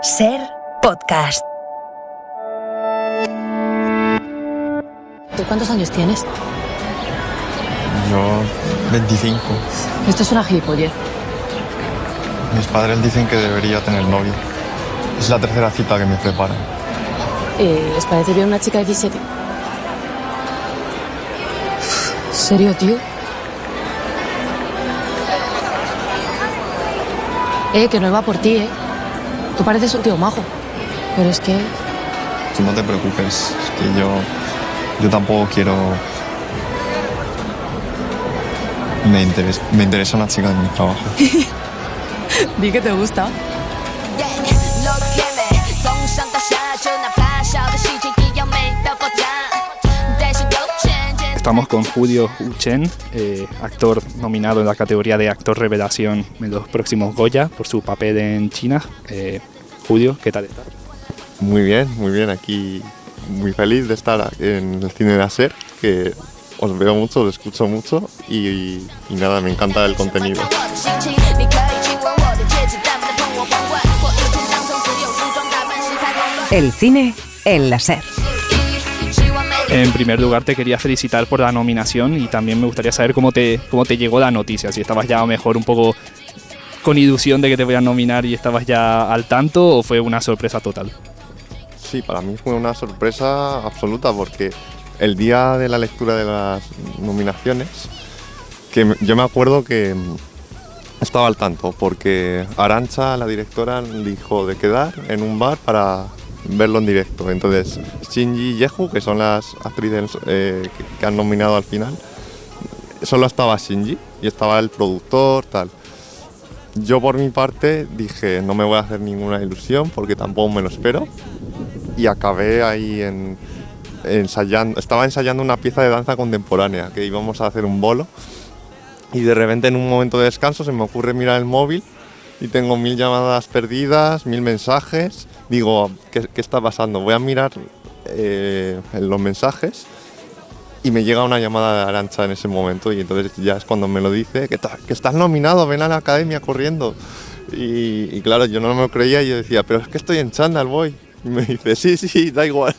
Ser Podcast. ¿Tú cuántos años tienes? Yo 25. Esto es una gilipollez. Mis padres dicen que debería tener novio. Es la tercera cita que me preparan. ¿Les parece bien una chica de 17? ¿Serio, tío? Que no va por ti, Tú pareces un tío majo. Pero es que... Tú no te preocupes, es que yo tampoco quiero... Me interesa una chica de mi trabajo. Di que te gusta. Estamos con Julio Chen, actor nominado en la categoría de actor revelación en los próximos Goya por su papel en China. Julio, ¿qué tal estás? Muy bien, aquí muy feliz de estar en el cine de Aser, que os veo mucho, os escucho mucho y nada, me encanta el contenido. El cine en la Ser. En primer lugar te quería felicitar por la nominación y también me gustaría saber cómo te llegó la noticia, si estabas ya mejor un poco con ilusión de que te voy a nominar y estabas ya al tanto o fue una sorpresa total. Sí, para mí fue una sorpresa absoluta porque el día de la lectura de las nominaciones, yo me acuerdo que estaba al tanto porque Arantxa, la directora, dijo de quedar en un bar para verlo en directo. Entonces, Shinji y Yeju, que son las actrices que han nominado al final, solo estaba Shinji y estaba el productor, tal. Yo por mi parte dije, no me voy a hacer ninguna ilusión porque tampoco me lo espero. Y acabé ahí estaba ensayando una pieza de danza contemporánea, que íbamos a hacer un bolo. Y de repente en un momento de descanso se me ocurre mirar el móvil y tengo 1000 llamadas perdidas, 1000 mensajes. Digo, ¿qué está pasando? Voy a mirar en los mensajes y me llega una llamada de Arantxa en ese momento y entonces ya es cuando me lo dice, que estás nominado, ven a la academia corriendo. Y claro, yo no me lo creía y yo decía, pero es que estoy en chándal, voy. Y me dice, sí, da igual.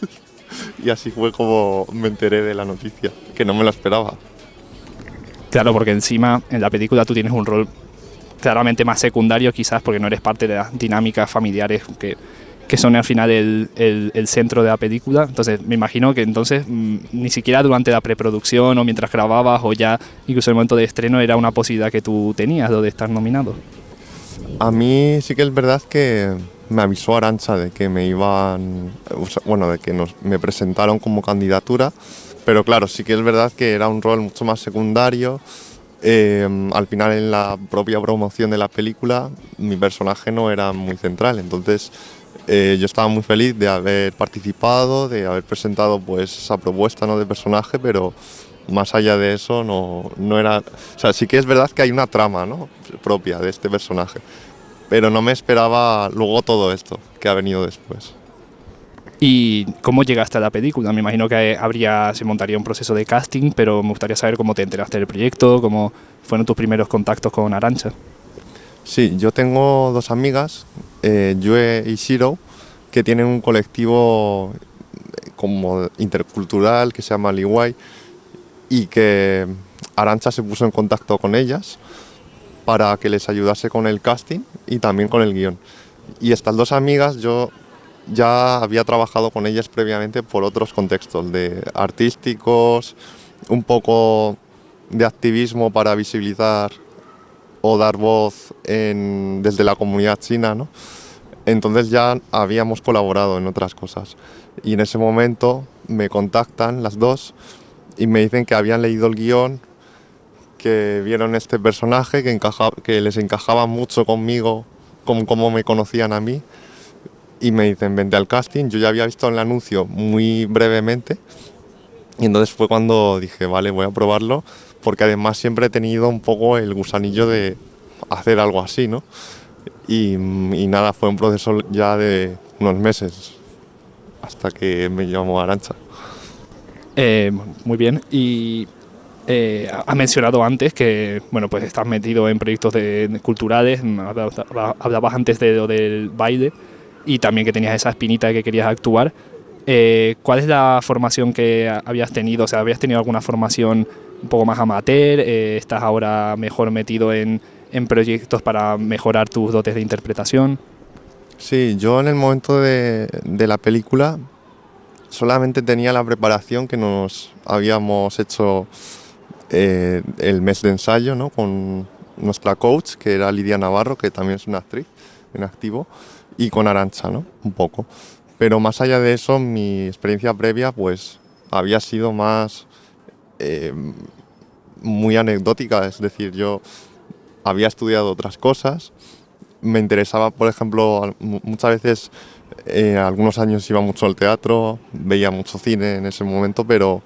Y así fue como me enteré de la noticia, que no me lo esperaba. Claro, porque encima en la película tú tienes un rol claramente más secundario quizás porque no eres parte de las dinámicas familiares que son al final el centro de la película. Entonces me imagino que entonces ni siquiera durante la preproducción o mientras grababas o ya incluso en el momento de estreno era una posibilidad que tú tenías lo de estar nominado. A mí sí que es verdad que me avisó Arantxa de que me me presentaron como candidatura, pero claro, sí que es verdad que era un rol mucho más secundario. Al final en la propia promoción de la película mi personaje no era muy central, entonces yo estaba muy feliz de haber participado, de haber presentado pues esa propuesta, ¿no?, de personaje, pero más allá de eso no era... O sea, sí que es verdad que hay una trama, ¿no?, propia de este personaje, pero no me esperaba luego todo esto que ha venido después. ¿Y cómo llegaste a la película? Me imagino que se montaría un proceso de casting, pero me gustaría saber cómo te enteraste del proyecto, cómo fueron tus primeros contactos con Arantxa. Sí, yo tengo dos amigas, Yue y Shiro, que tienen un colectivo como intercultural que se llama Liwai y que Arantxa se puso en contacto con ellas para que les ayudase con el casting y también con el guión. Y estas dos amigas yo ya había trabajado con ellas previamente por otros contextos de artísticos, un poco de activismo para visibilizar o dar voz desde la comunidad china, ¿no? Entonces ya habíamos colaborado en otras cosas. Y en ese momento me contactan las dos y me dicen que habían leído el guión, que vieron este personaje, que les encajaba mucho conmigo, como me conocían a mí. Y me dicen, vente al casting. Yo ya había visto el anuncio muy brevemente y entonces fue cuando dije, vale, voy a probarlo, porque además siempre he tenido un poco el gusanillo de hacer algo así, ¿no? Y nada, fue un proceso ya de unos meses hasta que me llamó Arantxa. Muy bien, y has mencionado antes que bueno, pues estás metido en proyectos culturales, hablabas antes de lo del baile. y también que tenías esa espinita de que querías actuar. ¿Cuál es la formación que habías tenido? O sea, ¿habías tenido alguna formación un poco más amateur? ¿Estás ahora mejor metido en proyectos para mejorar tus dotes de interpretación? Sí, yo en el momento de la película solamente tenía la preparación que nos habíamos hecho el mes de ensayo, ¿no? Con nuestra coach, que era Lidia Navarro, que también es una actriz en activo, y con Arantxa, ¿no? Un poco. Pero más allá de eso, mi experiencia previa pues había sido más muy anecdótica, es decir, yo había estudiado otras cosas, me interesaba, por ejemplo, muchas veces, algunos años iba mucho al teatro, veía mucho cine en ese momento, pero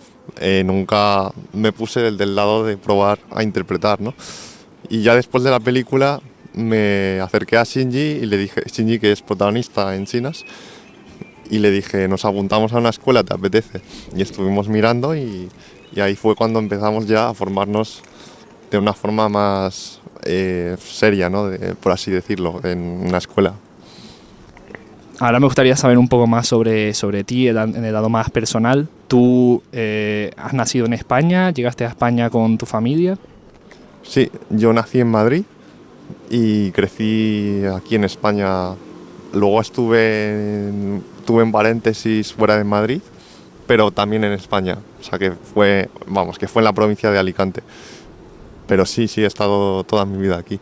nunca me puse del lado de probar a interpretar, ¿no? Y ya después de la película me acerqué a Shinji y le dije, Shinji, que es protagonista en Chinas, y le dije, nos apuntamos a una escuela, ¿te apetece? Y estuvimos mirando y ahí fue cuando empezamos ya a formarnos de una forma más seria, ¿no? Por así decirlo, en una escuela. Ahora me gustaría saber un poco más sobre ti, en el lado más personal. ¿Tú has nacido en España? ¿Llegaste a España con tu familia? Sí, yo nací en Madrid y crecí aquí en España. Luego tuve en paréntesis fuera de Madrid, pero también en España. O sea que fue en la provincia de Alicante. Pero sí, he estado toda mi vida aquí.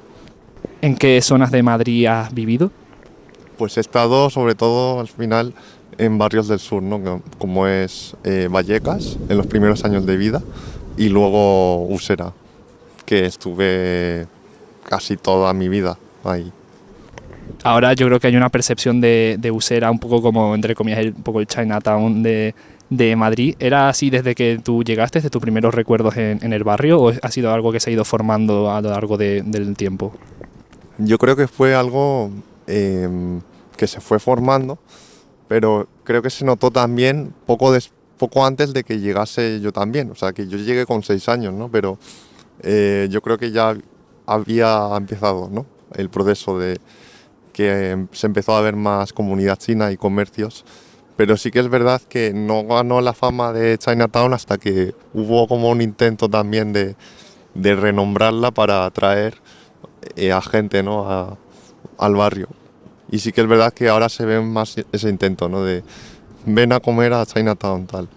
¿En qué zonas de Madrid has vivido? Pues he estado sobre todo al final en barrios del sur, ¿no? Como es Vallecas, en los primeros años de vida, y luego Usera, que estuve casi toda mi vida ahí. Ahora yo creo que hay una percepción de Usera un poco como, entre comillas, un poco el Chinatown de Madrid. ¿Era así desde que tú llegaste, desde tus primeros recuerdos en el barrio, o ha sido algo que se ha ido formando a lo largo del tiempo? Yo creo que fue algo que se fue formando, pero creo que se notó también poco antes de que llegase yo también. O sea, que yo llegué con 6 años, ¿no? Pero yo creo que ya había empezado, ¿no? El proceso de que se empezó a ver más comunidad china y comercios. Pero sí que es verdad que no ganó la fama de Chinatown hasta que hubo como un intento también de renombrarla para atraer a gente, ¿no? al barrio. Y sí que es verdad que ahora se ve más ese intento, ¿no? De ven a comer a Chinatown, tal.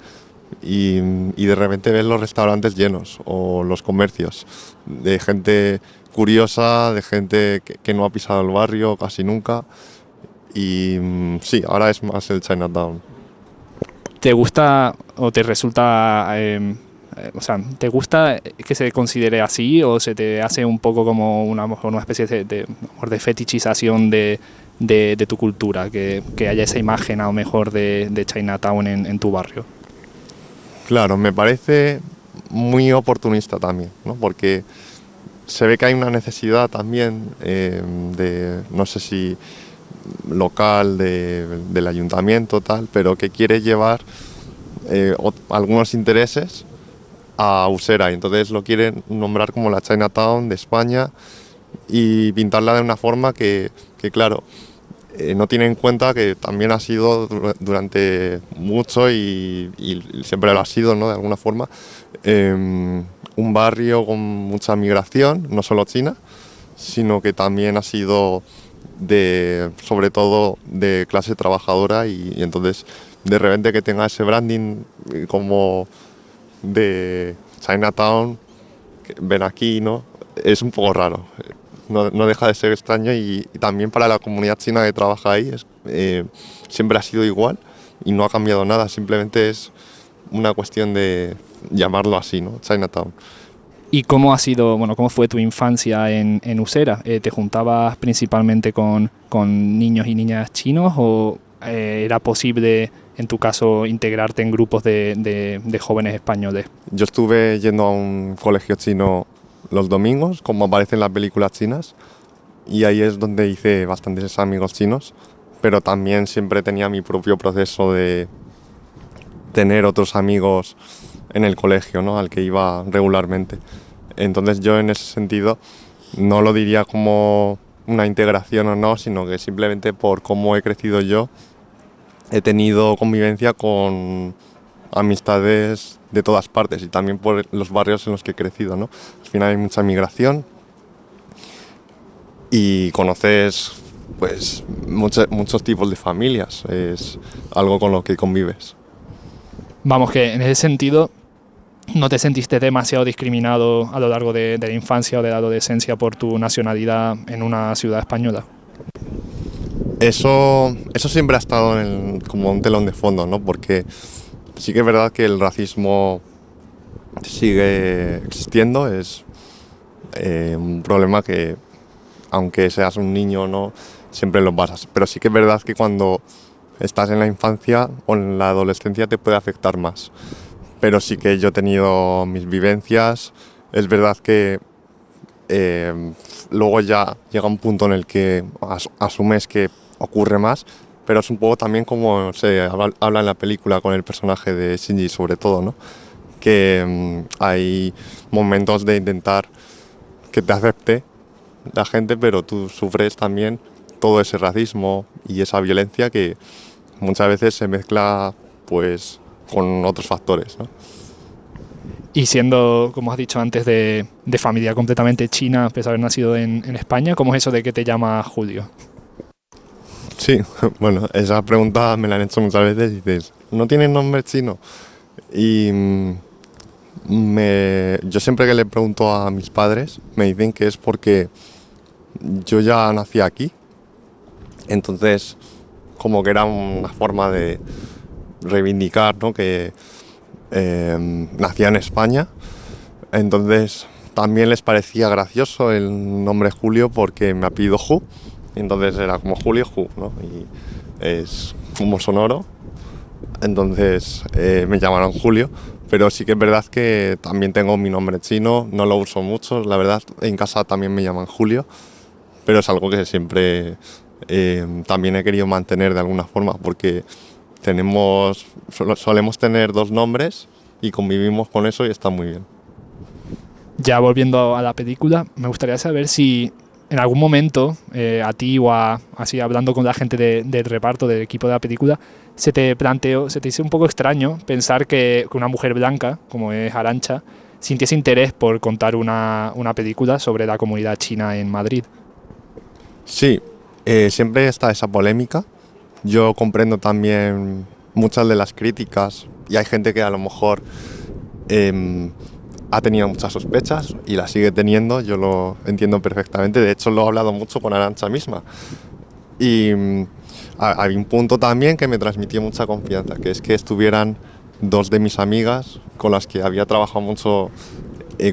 Y de repente ves los restaurantes llenos o los comercios de gente curiosa, de gente que no ha pisado el barrio casi nunca. Y sí, ahora es más el Chinatown. ¿Te gusta o te resulta, te gusta que se considere así, o se te hace un poco como una especie de fetichización de tu cultura, que haya esa imagen a lo mejor de Chinatown en tu barrio? Claro, me parece muy oportunista también, ¿no? Porque se ve que hay una necesidad también no sé si local, del ayuntamiento, tal, pero que quiere llevar algunos intereses a Usera, y entonces lo quieren nombrar como la Chinatown de España y pintarla de una forma que claro, no tiene en cuenta que también ha sido durante mucho y siempre lo ha sido, ¿no? De alguna forma, un barrio con mucha migración, no solo china, sino que también ha sido sobre todo de clase trabajadora, y entonces de repente que tenga ese branding como de Chinatown, que ven aquí, ¿no? Es un poco raro. No deja de ser extraño, y también para la comunidad china que trabaja ahí siempre ha sido igual y no ha cambiado nada, simplemente es una cuestión de llamarlo así, ¿no? Chinatown. ¿Y cómo cómo fue tu infancia en Usera? ¿Te juntabas principalmente con niños y niñas chinos, o era posible, en tu caso, integrarte en grupos de jóvenes españoles? Yo estuve yendo a un colegio chino los domingos, como aparece en las películas chinas, y ahí es donde hice bastantes amigos chinos, pero también siempre tenía mi propio proceso de tener otros amigos en el colegio, ¿no? Al que iba regularmente. Entonces yo en ese sentido no lo diría como una integración o no, sino que simplemente por cómo he crecido yo, he tenido convivencia con amistades de todas partes y también por los barrios en los que he crecido, ¿no? Al final hay mucha migración y conoces pues muchos tipos de familias, es algo con lo que convives. Vamos, que en ese sentido no te sentiste demasiado discriminado a lo largo de la infancia o de la adolescencia por tu nacionalidad en una ciudad española. Eso siempre ha estado como un telón de fondo, ¿no? Porque sí que es verdad que el racismo sigue existiendo, es un problema que, aunque seas un niño o no, siempre lo pasas. Pero sí que es verdad que cuando estás en la infancia o en la adolescencia te puede afectar más. Pero sí que yo he tenido mis vivencias. Es verdad que luego ya llega un punto en el que asumes que ocurre más, pero es un poco también como se habla en la película con el personaje de Shinji sobre todo, ¿no? Que hay momentos de intentar que te acepte la gente, pero tú sufres también todo ese racismo y esa violencia que muchas veces se mezcla pues con otros factores, ¿no? Y siendo, como has dicho antes, de familia completamente china, a pesar de haber nacido en España, ¿cómo es eso de que te llama Julio? Sí, bueno, esa pregunta me la han hecho muchas veces y dices, ¿no tienes nombre chino? Y yo siempre que le pregunto a mis padres me dicen que es porque yo ya nací aquí, entonces como que era una forma de reivindicar, ¿no? Que nacía en España, entonces también les parecía gracioso el nombre Julio porque me apellido Hu, entonces era como Julio Hu, ¿no? Y es como sonoro, entonces me llamaron Julio, pero sí que es verdad que también tengo mi nombre chino, no lo uso mucho, la verdad, en casa también me llaman Julio, pero es algo que siempre también he querido mantener de alguna forma porque solemos tener dos nombres y convivimos con eso y está muy bien. Ya volviendo a la película, me gustaría saber si en algún momento a ti o así hablando con la gente del reparto, del equipo de la película, se te hizo un poco extraño pensar que una mujer blanca, como es Arantxa, sintiese interés por contar una película sobre la comunidad china en Madrid. Sí, siempre está esa polémica. Yo comprendo también muchas de las críticas y hay gente que a lo mejor ha tenido muchas sospechas y las sigue teniendo, yo lo entiendo perfectamente, de hecho lo he hablado mucho con Arantxa misma. Y hay un punto también que me transmitió mucha confianza, que es que estuvieran dos de mis amigas con las que había trabajado mucho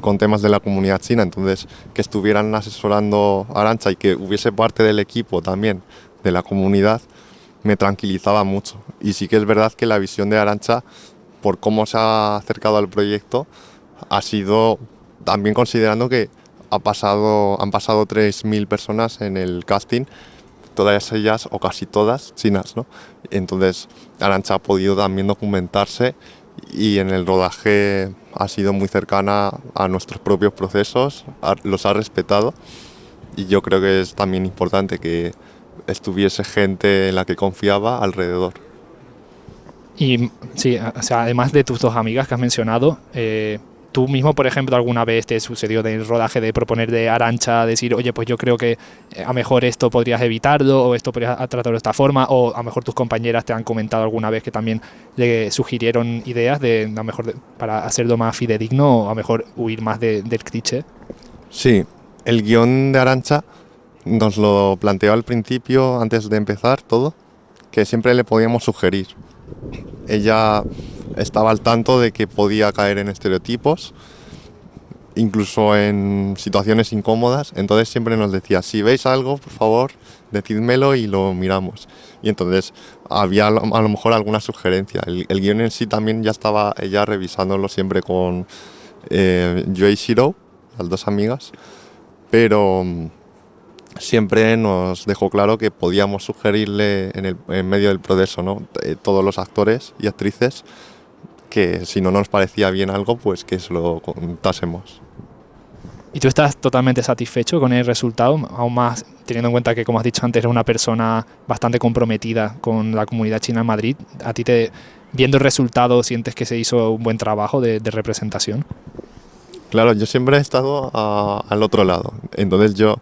con temas de la comunidad china, entonces que estuvieran asesorando a Arantxa y que hubiese parte del equipo también de la comunidad me tranquilizaba mucho. Y sí que es verdad que la visión de Arantxa, por cómo se ha acercado al proyecto, ha sido también considerando que han pasado 3.000 personas en el casting, todas ellas o casi todas chinas, ¿no? Entonces Arantxa ha podido también documentarse y en el rodaje ha sido muy cercana a nuestros propios procesos, los ha respetado y yo creo que es también importante que estuviese gente en la que confiaba alrededor. Y sí, o sea, además de tus dos amigas que has mencionado, tú mismo, por ejemplo, alguna vez te sucedió del rodaje de proponerle a Arantxa, decir, oye, pues yo creo que a lo mejor esto podrías evitarlo o esto podrías tratarlo de esta forma, o a lo mejor tus compañeras te han comentado alguna vez que también le sugirieron ideas de a lo mejor para hacerlo más fidedigno o a lo mejor huir más del cliché? Sí, el guión de Arantxa nos lo planteó al principio, antes de empezar todo, que siempre le podíamos sugerir. Ella estaba al tanto de que podía caer en estereotipos, incluso en situaciones incómodas, entonces siempre nos decía, si veis algo, por favor, decídmelo y lo miramos. Y entonces había a lo mejor alguna sugerencia. El guión en sí también ya estaba ella revisándolo siempre con Yue y Shiro, las dos amigas, pero siempre nos dejó claro que podíamos sugerirle en medio del proceso, ¿no? Todos los actores y actrices, que si no nos parecía bien algo, pues que se lo contásemos. ¿Y tú estás totalmente satisfecho con el resultado? Aún más teniendo en cuenta que, como has dicho antes, eres una persona bastante comprometida con la comunidad china en Madrid. ¿A ti viendo el resultado, sientes que se hizo un buen trabajo de representación? Claro, yo siempre he estado al otro lado. Entonces yo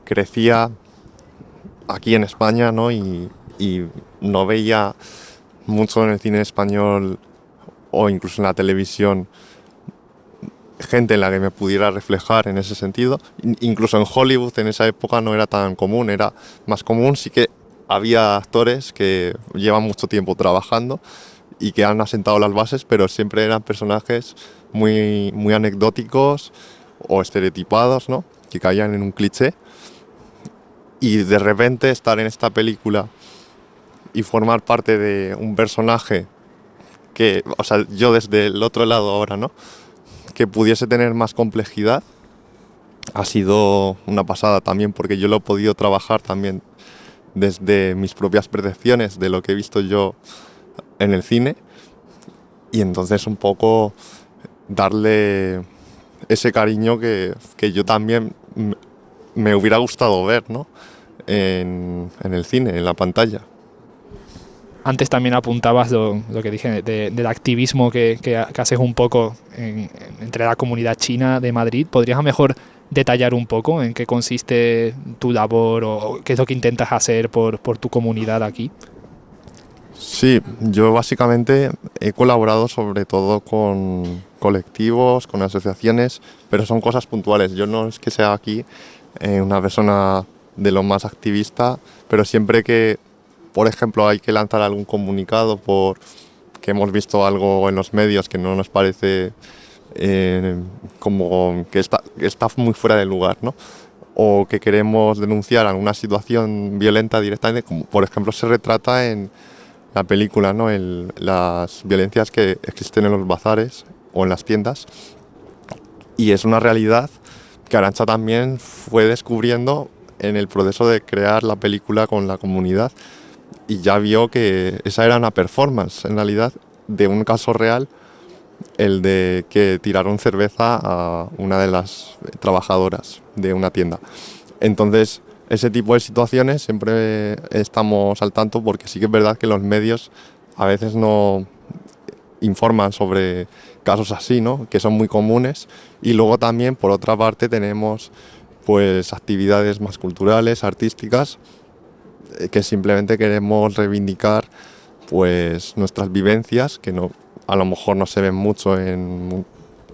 crecía aquí en España, ¿no? Y no veía mucho en el cine español o incluso en la televisión gente en la que me pudiera reflejar en ese sentido. Incluso en Hollywood en esa época no era tan común, era más común, sí que había actores que llevan mucho tiempo trabajando y que han asentado las bases, pero siempre eran personajes muy, muy anecdóticos o estereotipados, ¿no? Que caían en un cliché. Y de repente estar en esta película y formar parte de un personaje que, o sea, yo desde el otro lado ahora, ¿no? Que pudiese tener más complejidad, ha sido una pasada también, porque yo lo he podido trabajar también desde mis propias percepciones de lo que he visto yo en el cine, y entonces un poco darle ese cariño que yo también me hubiera gustado ver, ¿no? En el cine, en la pantalla. Antes también apuntabas lo que dije del activismo que haces un poco entre la comunidad china de Madrid. ¿Podrías a lo mejor detallar un poco en qué consiste tu labor o qué es lo que intentas hacer por tu comunidad aquí? Sí, yo básicamente he colaborado sobre todo con colectivos, con asociaciones, pero son cosas puntuales. Yo no es que sea aquí una persona de lo más activista, pero siempre que, por ejemplo, hay que lanzar algún comunicado que hemos visto algo en los medios que no nos parece como que está muy fuera de lugar, ¿no? O que queremos denunciar alguna situación violenta directamente, como por ejemplo se retrata en la película, ¿no? Las violencias que existen en los bazares o en las tiendas. Y es una realidad que Arantxa también fue descubriendo en el proceso de crear la película con la comunidad. Y ya vio que esa era una performance, en realidad, de un caso real, el de que tiraron cerveza a una de las trabajadoras de una tienda. Entonces, ese tipo de situaciones siempre estamos al tanto, porque sí que es verdad que los medios a veces no informan sobre casos así, ¿no? Que son muy comunes. Y luego también, por otra parte, tenemos pues actividades más culturales, artísticas, que simplemente queremos reivindicar pues nuestras vivencias, que no, a lo mejor no se ven mucho en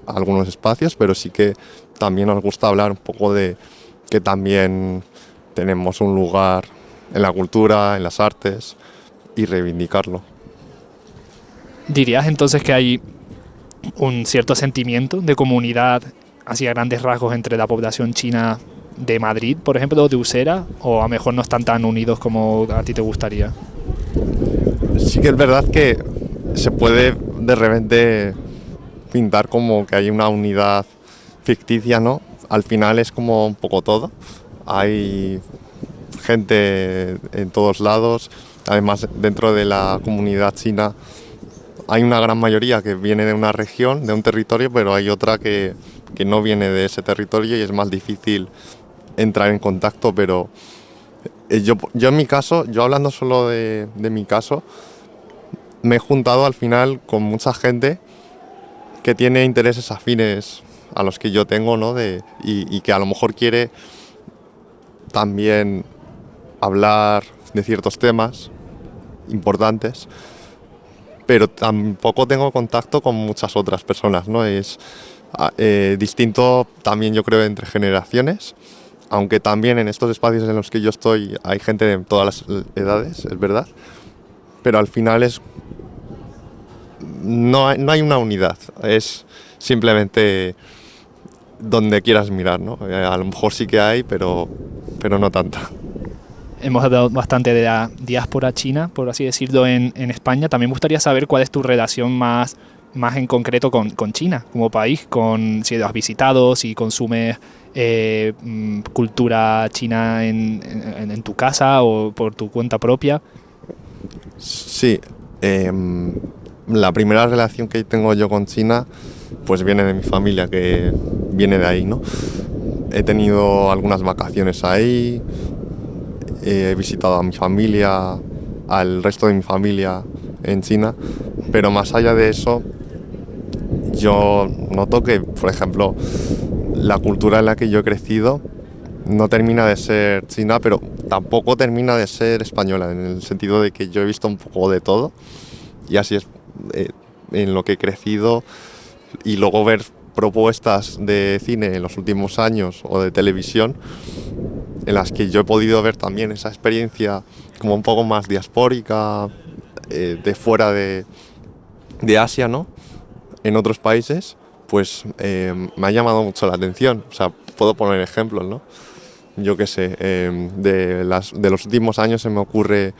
algunos espacios, pero sí que también nos gusta hablar un poco de que también tenemos un lugar en la cultura, en las artes, y reivindicarlo. ¿Dirías entonces que hay un cierto sentimiento de comunidad, así a grandes rasgos, entre la población china de Madrid, por ejemplo, o de Usera, o a lo mejor no están tan unidos como a ti te gustaría? Sí que es verdad que se puede de repente pintar como que hay una unidad ficticia, ¿no? Al final es como un poco todo. Hay gente en todos lados. Además, dentro de la comunidad china hay una gran mayoría que viene de una región, de un territorio, pero hay otra que no viene de ese territorio y es más difícil entrar en contacto. Pero yo en mi caso, yo hablando solo de mi caso, me he juntado al final con mucha gente que tiene intereses afines a los que yo tengo, ¿no? Y que a lo mejor quiere también hablar de ciertos temas importantes, pero tampoco tengo contacto con muchas otras personas, ¿no? Es distinto también, yo creo, entre generaciones, aunque también en estos espacios en los que yo estoy hay gente de todas las edades, es verdad, pero al final no hay una unidad, es simplemente donde quieras mirar, ¿no? A lo mejor sí que hay, pero no tanta. Hemos hablado bastante de la diáspora china, por así decirlo, en España. También me gustaría saber cuál es tu relación más en concreto con China como país, si lo has visitado, si consumes cultura china en tu casa o por tu cuenta propia. Sí, la primera relación que tengo yo con China pues viene de mi familia, que viene de ahí, ¿no? He tenido algunas vacaciones ahí, he visitado a mi familia, al resto de mi familia en China, pero más allá de eso, yo noto que, por ejemplo, la cultura en la que yo he crecido no termina de ser china, pero tampoco termina de ser española, en el sentido de que yo he visto un poco de todo, y así es en lo que he crecido, y luego ver propuestas de cine en los últimos años o de televisión en las que yo he podido ver también esa experiencia como un poco más diaspórica, de fuera de Asia, ¿no? En otros países, pues me ha llamado mucho la atención. O sea, puedo poner ejemplos, ¿no? Yo qué sé, de los últimos años se me ocurre,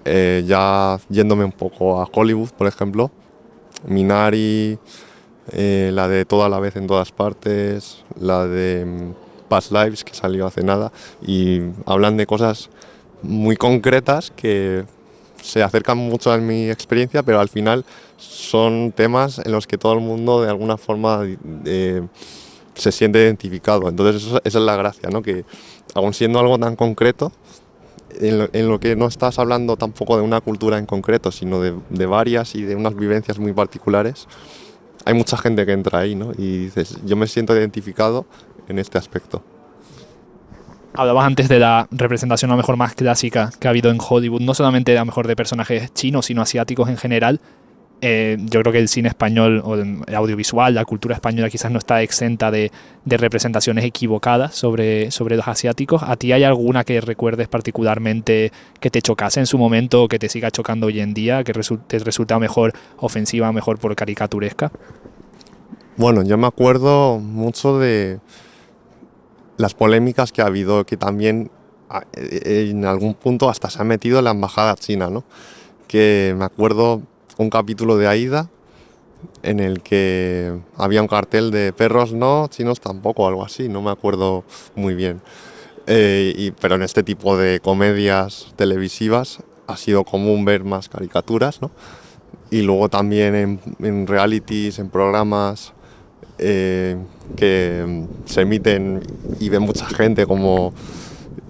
ya yéndome un poco a Hollywood, por ejemplo, Minari, la de Toda la vez en todas partes, la de Past Lives, que salió hace nada, y hablan de cosas muy concretas que se acercan mucho a mi experiencia, pero al final son temas en los que todo el mundo de alguna forma se siente identificado. Entonces esa es la gracia, ¿no? Que aun siendo algo tan concreto, en lo que no estás hablando tampoco de una cultura en concreto, sino de varias y de unas vivencias muy particulares, hay mucha gente que entra ahí, ¿no? Y dices, yo me siento identificado en este aspecto. Hablabas antes de la representación a lo mejor más clásica que ha habido en Hollywood, no solamente a lo mejor de personajes chinos, sino asiáticos en general. Yo creo que el cine español o el audiovisual, la cultura española quizás no está exenta de representaciones equivocadas sobre los asiáticos. ¿A ti hay alguna que recuerdes particularmente que te chocase en su momento o que te siga chocando hoy en día, que te resulta mejor ofensiva, mejor por caricaturesca? Bueno, yo me acuerdo mucho de las polémicas que ha habido, que también en algún punto hasta se ha metido la embajada china, ¿no? Que me acuerdo un capítulo de Aida en el que había un cartel de perros no, chinos tampoco, algo así, no me acuerdo muy bien. Pero en este tipo de comedias televisivas ha sido común ver más caricaturas, ¿no? Y luego también en realities, en programas que se emiten y ve mucha gente, como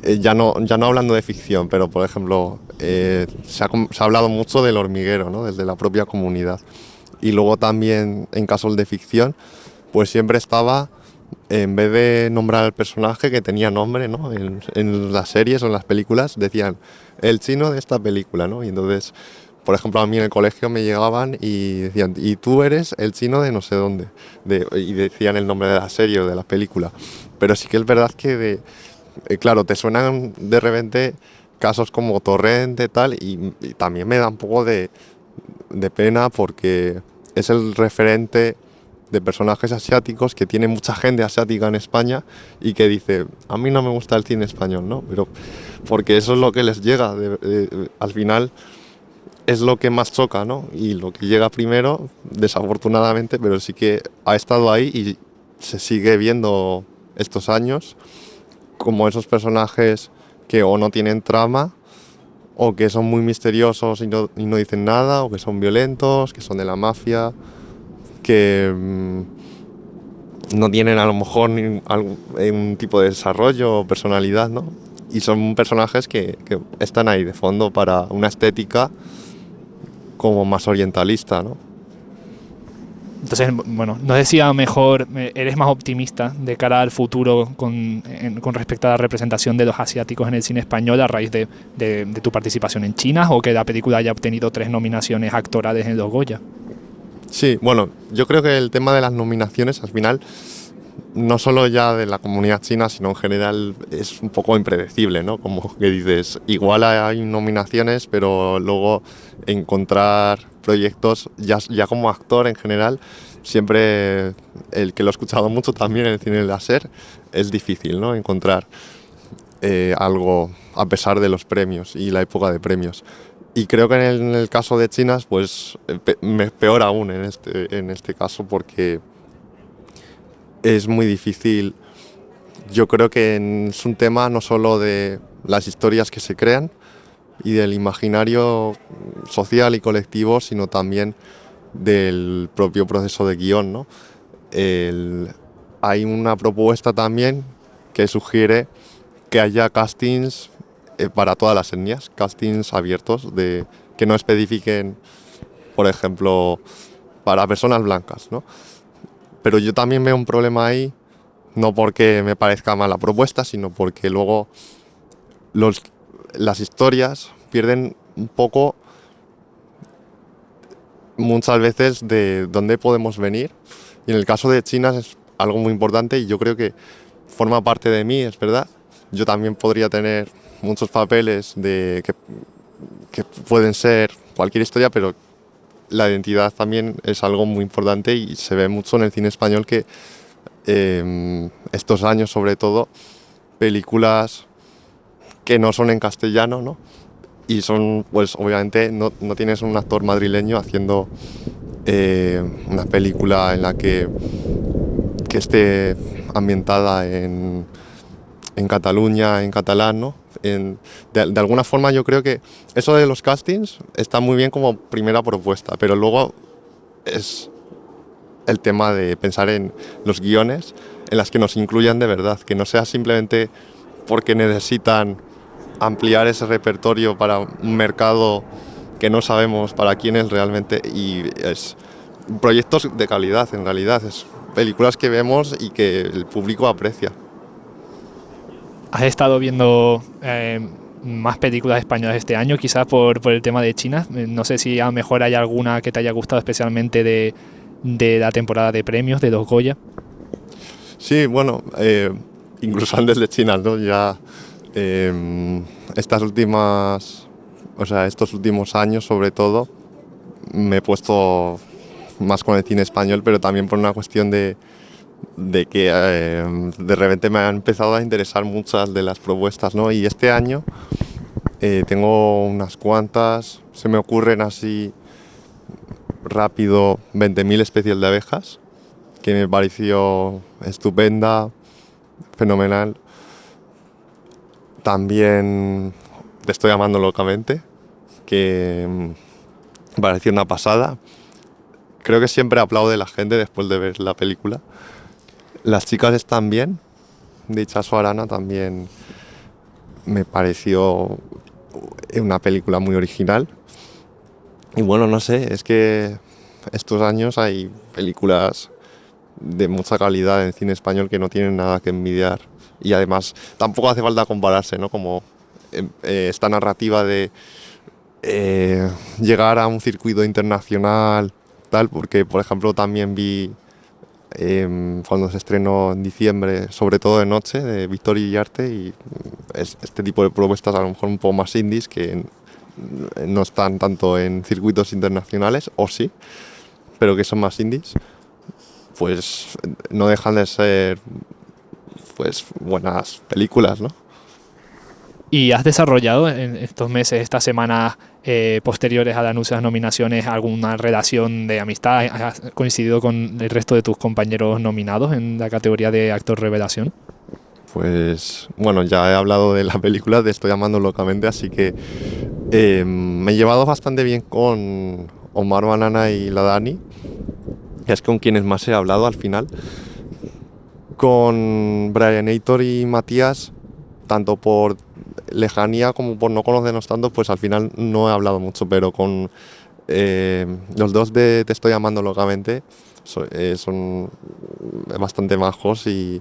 ya no hablando de ficción, pero por ejemplo se ha hablado mucho del hormiguero, ¿no? Desde la propia comunidad. Y luego también en casos de ficción, pues siempre estaba, en vez de nombrar al personaje que tenía nombre, ¿no? En las series o en las películas decían el chino de esta película, ¿no? Y entonces, por ejemplo, a mí en el colegio me llegaban y decían, y tú eres el chino de no sé dónde, y decían el nombre de la serie o de la película. Pero sí que es verdad que claro, te suenan de repente casos como Torrente tal, y también me da un poco de pena, porque es el referente de personajes asiáticos que tiene mucha gente asiática en España y que dice, a mí no me gusta el cine español, ¿no? Pero porque eso es lo que les llega, al final es lo que más choca, ¿no? Y lo que llega primero, desafortunadamente, pero sí que ha estado ahí y se sigue viendo estos años, como esos personajes que o no tienen trama, o que son muy misteriosos y no dicen nada, o que son violentos, que son de la mafia, que no tienen a lo mejor un tipo de desarrollo o personalidad, ¿no? Y son personajes que están ahí de fondo para una estética como más orientalista, ¿no? Entonces, bueno, no sé si a lo mejor eres más optimista de cara al futuro con respecto a la representación de los asiáticos en el cine español a raíz de tu participación en China, o que la película haya obtenido 3 nominaciones actorales en los Goya. Sí, bueno, yo creo que el tema de las nominaciones al final, no solo ya de la comunidad china, sino en general es un poco impredecible, ¿no? Como que dices, igual hay nominaciones, pero luego encontrar proyectos, ya como actor en general, siempre, el que lo he escuchado mucho también en el cine láser, es difícil, ¿no? Encontrar algo a pesar de los premios y la época de premios. Y creo que en el caso de China, pues peor aún en este caso, porque es muy difícil. Yo creo que es un tema no solo de las historias que se crean y del imaginario social y colectivo, sino también del propio proceso de guión, ¿no? Hay una propuesta también que sugiere que haya castings para todas las etnias, castings abiertos que no especifiquen, por ejemplo, para personas blancas, ¿no? Pero yo también veo un problema ahí, no porque me parezca mala propuesta, sino porque luego las historias pierden un poco, muchas veces, de dónde podemos venir. Y en el caso de China es algo muy importante y yo creo que forma parte de mí, es verdad. Yo también podría tener muchos papeles que pueden ser cualquier historia, pero la identidad también es algo muy importante y se ve mucho en el cine español que estos años, sobre todo, películas que no son en castellano, ¿no? Y son, pues obviamente no tienes un actor madrileño haciendo una película en la que esté ambientada en Cataluña, en catalán, ¿no? De alguna forma yo creo que eso de los castings está muy bien como primera propuesta, pero luego es el tema de pensar en los guiones en las que nos incluyan de verdad, que no sea simplemente porque necesitan ampliar ese repertorio para un mercado que no sabemos para quién es realmente, y es proyectos de calidad, en realidad, es películas que vemos y que el público aprecia. ¿Has estado viendo más películas españolas este año, quizás por el tema de China? No sé si a lo mejor hay alguna que te haya gustado especialmente de la temporada de premios, de los Goya. Sí, bueno, incluso antes de China, ¿no? Ya estos últimos años, sobre todo, me he puesto más con el cine español, pero también por una cuestión de que de repente me han empezado a interesar muchas de las propuestas, ¿no? Y este año tengo unas cuantas, se me ocurren así rápido, 20.000 especies de abejas, que me pareció estupenda, fenomenal. También Te estoy amando locamente, que me pareció una pasada. Creo que siempre aplaude la gente después de ver la película. Las chicas están bien, de Itxaso Arana también me pareció una película muy original. Y bueno, no sé, es que estos años hay películas de mucha calidad en cine español que no tienen nada que envidiar. Y además tampoco hace falta compararse, ¿no? Como esta narrativa de llegar a un circuito internacional, tal, porque por ejemplo también vi cuando se estrenó en diciembre, sobre todo de noche, de Víctor Iriarte, y este tipo de propuestas a lo mejor un poco más indies que no están tanto en circuitos internacionales, o sí, pero que son más indies, pues no dejan de ser pues buenas películas, ¿no? ¿Y has desarrollado en estos meses, estas semanas posteriores al anuncio de las nominaciones, alguna relación de amistad? ¿Has coincidido con el resto de tus compañeros nominados en la categoría de actor revelación? Pues bueno, ya he hablado de la película, Te estoy amando locamente, así que me he llevado bastante bien con Omar Banana y la Dani, que es con quienes más he hablado al final. Con Brian Aitor y Matías, tanto por lejanía como por no conocernos tanto, pues al final no he hablado mucho, pero con los dos de Te estoy amando locamente son bastante majos, y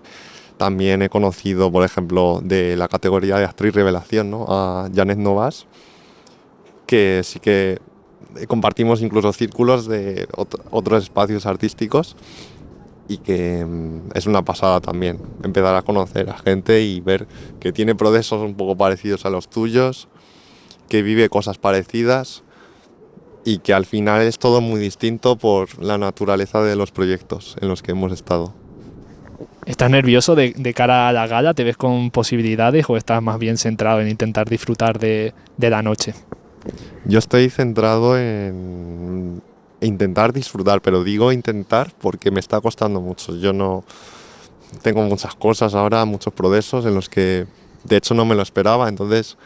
también he conocido, por ejemplo, de la categoría de actriz revelación, ¿no? A Janet Novas, que sí que compartimos incluso círculos de otros espacios artísticos, y que es una pasada también empezar a conocer a gente y ver que tiene procesos un poco parecidos a los tuyos, que vive cosas parecidas y que al final es todo muy distinto por la naturaleza de los proyectos en los que hemos estado. ¿Estás nervioso de cara a la gala? ¿Te ves con posibilidades o estás más bien centrado en intentar disfrutar de la noche? Yo estoy centrado en intentar disfrutar, pero digo intentar porque me está costando mucho. Yo no tengo muchas cosas ahora, muchos procesos en los que de hecho no me lo esperaba. Entonces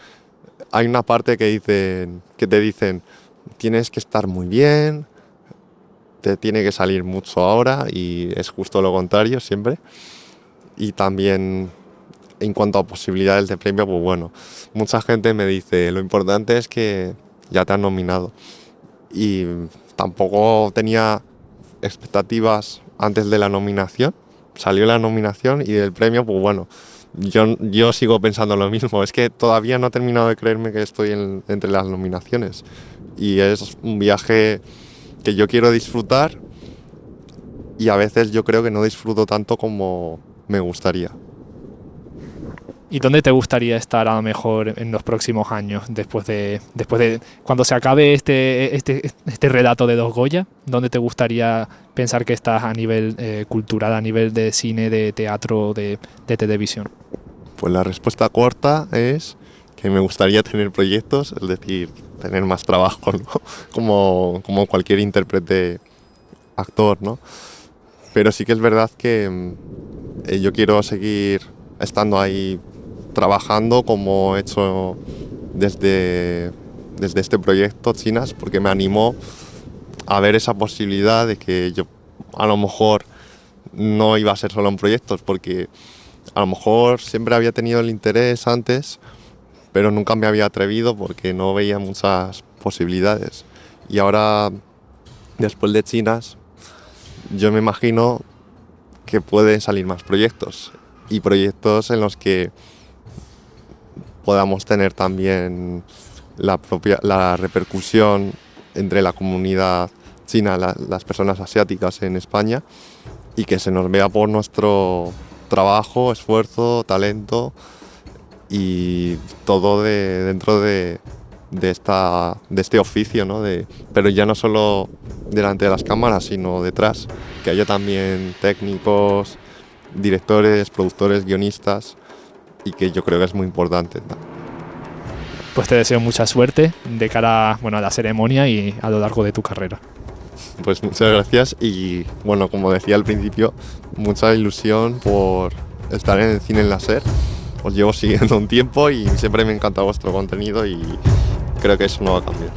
hay una parte que te dicen tienes que estar muy bien, te tiene que salir mucho ahora y es justo lo contrario siempre. Y también en cuanto a posibilidades de premio, pues bueno, mucha gente me dice, lo importante es que ya te han nominado. Y tampoco tenía expectativas antes de la nominación. Salió la nominación y del premio, pues bueno, yo sigo pensando lo mismo. Es que todavía no he terminado de creerme que estoy entre las nominaciones. Y es un viaje que yo quiero disfrutar y a veces yo creo que no disfruto tanto como me gustaría. ¿Y dónde te gustaría estar a lo mejor en los próximos años, después de cuando se acabe este relato de los Goya? ¿Dónde te gustaría pensar que estás a nivel cultural, a nivel de cine, de teatro, de televisión? Pues la respuesta corta es que me gustaría tener proyectos, es decir, tener más trabajo, ¿no? Como cualquier intérprete, actor, ¿no? Pero sí que es verdad que yo quiero seguir estando ahí trabajando como he hecho desde este proyecto Chinas, porque me animó a ver esa posibilidad de que yo a lo mejor no iba a ser solo en proyectos, porque a lo mejor siempre había tenido el interés antes, pero nunca me había atrevido porque no veía muchas posibilidades. Y ahora, después de Chinas, yo me imagino que pueden salir más proyectos, y proyectos en los que podamos tener también la repercusión entre la comunidad china, las personas asiáticas en España, y que se nos vea por nuestro trabajo, esfuerzo, talento y todo dentro de este oficio, ¿no? Pero ya no solo delante de las cámaras, sino detrás, que haya también técnicos, directores, productores, guionistas, y que yo creo que es muy importante. Pues te deseo mucha suerte de cara a la ceremonia y a lo largo de tu carrera. Pues muchas gracias y bueno, como decía al principio, mucha ilusión por estar en el cine en la SER. Os llevo siguiendo un tiempo y siempre me encanta vuestro contenido y creo que eso no va a cambiar.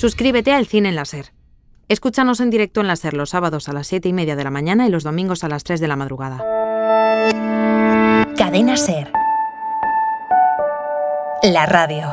Suscríbete al Cine en la SER. Escúchanos en directo en la SER los sábados a las 7:30 de la mañana y los domingos a las 3 de la madrugada. Cadena SER. La radio.